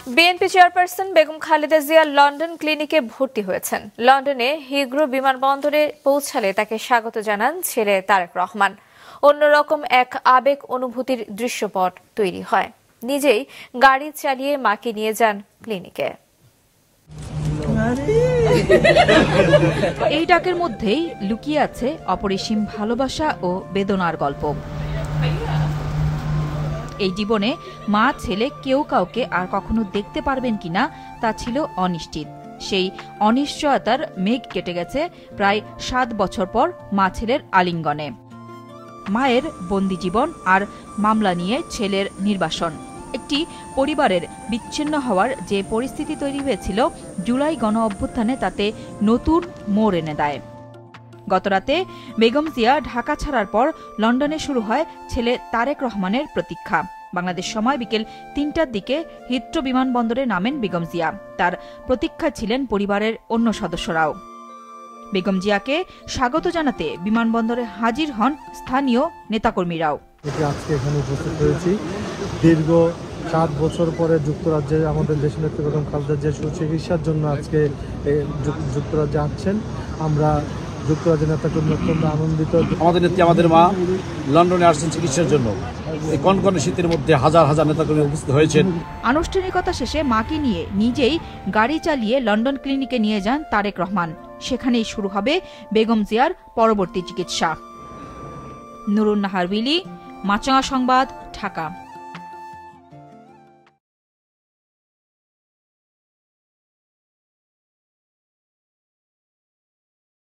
BNP chairperson Begum Khaleda Zia London ক্লিনিকে ভর্তি হয়েছেন। লন্ডনে হিথ্রো বিমানবন্দরে পৌঁছালে তাকে স্বাগত জানান ছেলে তারেক রহমান। অন্যরকম এক আবেগ অনুভূতির দৃশ্যপট তৈরি হয়। নিজেই গাড়ি চালিয়ে মাকে নিয়ে যান ক্লিনিকে। এই ডাকের মধ্যেই লুকিয়ে আছে অপরিসীম ভালোবাসা ও বেদনার গল্প। এই জীবনে মা ছেলে কেউ কাউকে আর কখনো দেখতে পারবেন কিনা তা ছিল অনিশ্চিত। সেই অনিশ্চয়তার মেঘ কেটে গেছে প্রায় 7 বছর পর মা ছেলের আলিঙ্গনে। মায়ের বন্দি জীবন আর মামলা নিয়ে ছেলের নির্বাসন, একটি পরিবারের বিচ্ছিন্ন হওয়ার যে পরিস্থিতি তৈরি হয়েছিল জুলাই গণ অভ্যুত্থানে, তাতে নতুন মোড় এনে দেয়। গতরাতে বেগম জিয়া ঢাকা ছাড়ার পর লন্ডনে শুরু হয় ছেলে তারেক রহমানের প্রতীক্ষা। বাংলাদেশ সময় বিকেল 3টার দিকে হিথ্রো বিমানবন্দরে নামেন বেগম জিয়া। তার প্রতীক্ষায় ছিলেন পরিবারের অন্য সদস্যরাও। বেগম জিয়াকে স্বাগত জানাতে বিমানবন্দরে হাজির হন স্থানীয় নেতাকর্মীরাও। আজকে এখানে উপস্থিত হয়েছি। দীর্ঘ 7 বছর পরে যুক্তরাজ্যে আমাদের দেশনেত্রী বেগম খালেদা জিয়া সুচিকিৎসার জন্য আজকে যুক্তরাজ্যে আসছেন। আমরা যুক্তরাজ্যের নেতাকর্মী অত্যন্ত আনন্দিত। আমাদের নেত্রী, আমাদের মা লন্ডনে আসছেন চিকিৎসার জন্য। এই কনকনে শীতের মধ্যে হাজার হাজার নেতাকর্মী উপস্থিত হয়েছেন। আনুষ্ঠানিকতা শেষে মাকে নিয়ে নিজেই গাড়ি চালিয়ে লন্ডন ক্লিনিকে নিয়ে যান তারেক রহমান। সেখানেই শুরু হবে বেগম জিয়ার পরবর্তী চিকিৎসা। নুরুন নাহার উইলি, মাছরাঙা সংবাদ, ঢাকা।